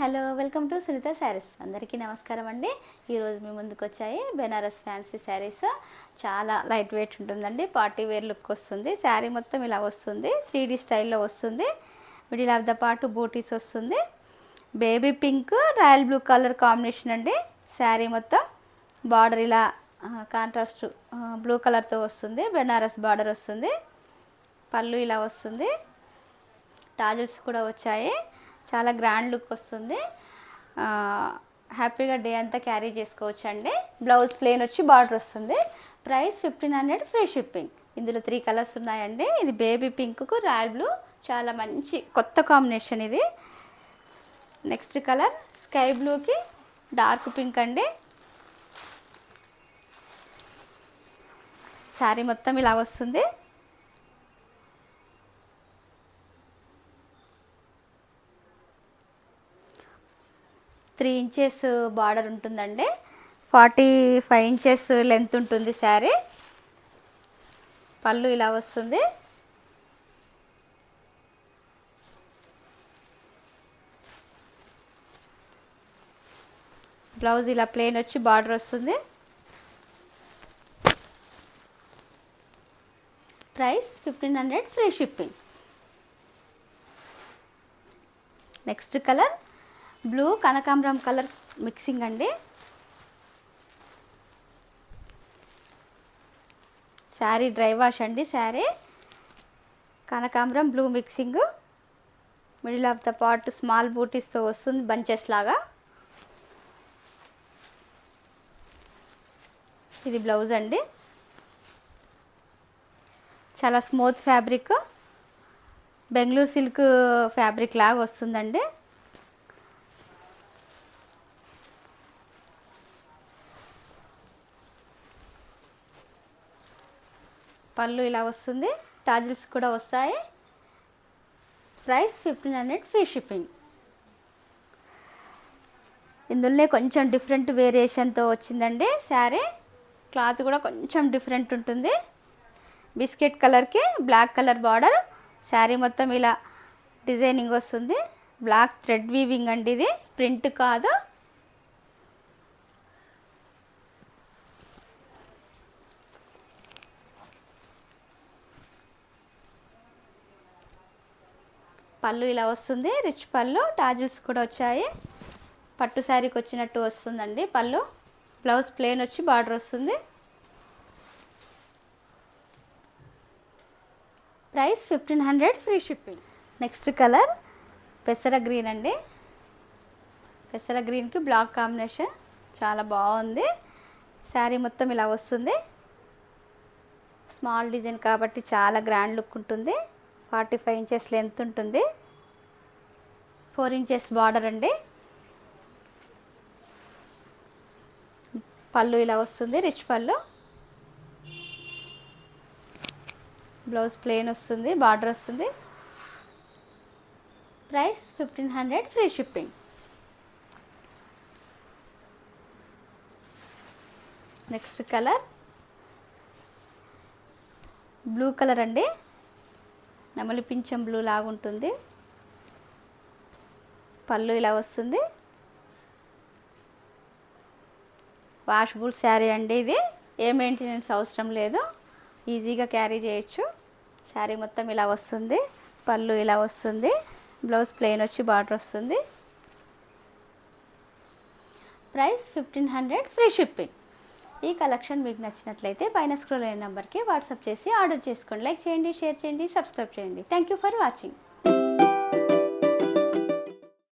Hello welcome to Sunitha sarees. అందరికీ నమస్కారం అండి. ఈరోజు మీ ముందుకు వచ్చాయి బెనారస్ ఫ్యాన్సీ శారీస్. చాలా లైట్ వెయిట్ ఉంటుందండి, పార్టీ వేర్ లుక్ వస్తుంది. శారీ మొత్తం ఇలా వస్తుంది, 3D స్టైల్లో వస్తుంది. మిడిల్ ఆఫ్ ద పార్ట్ బూటీస్ వస్తుంది. Baby pink royal blue colour combination అండి. శారీ మొత్తం బార్డర్ ఇలా కాంట్రాస్ట్ బ్లూ కలర్తో వస్తుంది. బెనారస్ బార్డర్ వస్తుంది. పళ్ళు ఇలా వస్తుంది. టాజిల్స్ కూడా వచ్చాయి. చాలా గ్రాండ్ లుక్ వస్తుంది. హ్యాపీగా డే అంతా క్యారీ చేసుకోవచ్చు అండి. బ్లౌజ్ ప్లెయిన్ వచ్చి బార్డర్ వస్తుంది. Price 1500 free shipping. ఇందులో 3 కలర్స్ ఉన్నాయండి. ఇది బేబీ పింక్కు రాయల్ బ్లూ, చాలా మంచి కొత్త కాంబినేషన్ ఇది. నెక్స్ట్ కలర్ స్కై బ్లూకి డార్క్ పింక్ అండి. శారీ మొత్తం ఇలా వస్తుంది. త్రీ ఇంచెస్ బార్డర్ ఉంటుందండి. 45 ఇంచెస్ లెంత్ ఉంటుంది శారీ. పళ్ళు ఇలా వస్తుంది. బ్లౌజ్ ఇలా ప్లెయిన్ వచ్చి బార్డర్ వస్తుంది. Price 1500 free shipping. Next colour blue కనకాంబరం కలర్ మిక్సింగ్ అండి. శారీ డ్రై వాష్ అండి. శారీ కనకాంబరం blue mixing. Middle of the part small బూటీస్తో వస్తుంది, బంచెస్ లాగా. ఇది బ్లౌజ్ అండి. చాలా smooth fabric, Bengaluru silk fabric లాగా వస్తుందండి. పళ్ళు ఇలా వస్తుంది. టాజిల్స్ కూడా వస్తాయి. Price 1500 free shipping. ఇందులోనే కొంచెం డిఫరెంట్ వేరియేషన్తో వచ్చిందండి శారీ. క్లాత్ కూడా కొంచెం డిఫరెంట్ ఉంటుంది. బిస్కెట్ కలర్కి బ్లాక్ కలర్ బార్డర్. శారీ మొత్తం ఇలా డిజైనింగ్ వస్తుంది. బ్లాక్ థ్రెడ్ వీవింగ్ అండి. ఇది ప్రింట్ కాదు. పళ్ళు ఇలా వస్తుంది, రిచ్ పళ్ళు. టాజిల్స్ కూడా వచ్చాయి. పట్టు శారీకి వచ్చినట్టు వస్తుందండి పళ్ళు. బ్లౌజ్ ప్లెయిన్ వచ్చి బార్డర్ వస్తుంది. Price 1500 free shipping. Next colour పెసర గ్రీన్ అండి. పెసర గ్రీన్కి బ్లాక్ కాంబినేషన్ చాలా బాగుంది. శారీ మొత్తం ఇలా వస్తుంది. స్మాల్ డిజైన్ కాబట్టి చాలా గ్రాండ్ లుక్ ఉంటుంది. 45 ఇంచెస్ లెంత్ ఉంటుంది. 4 ఇంచెస్ బార్డర్ అండి. పళ్ళు ఇలా వస్తుంది, రిచ్ పళ్ళు. బ్లౌజ్ ప్లెయిన్ వస్తుంది, బార్డర్ వస్తుంది. Price 1500 free shipping. Next colour blue colour అండి. నెమలి పింఛం బ్లూ లాగా ఉంటుంది. పళ్ళు ఇలా వస్తుంది. వాషబుల్ శారీ అండి. ఇది ఏ మెయింటెనెన్స్ అవసరం లేదు, ఈజీగా క్యారీ చేయొచ్చు. శారీ మొత్తం ఇలా వస్తుంది. పళ్ళు ఇలా వస్తుంది. బ్లౌజ్ ప్లెయిన్ వచ్చి బార్డర్ వస్తుంది. Price 1500 free shipping. ఈ కలెక్షన్ మీకు నచ్చినట్లయితే పైన స్క్రోల్ అయిన నెంబర్కి వాట్సాప్ చేసి ఆర్డర్ చేసుకోండి. లైక్ చేయండి, షేర్ చేయండి, సబ్స్క్రైబ్ చేయండి. Thank you for watching.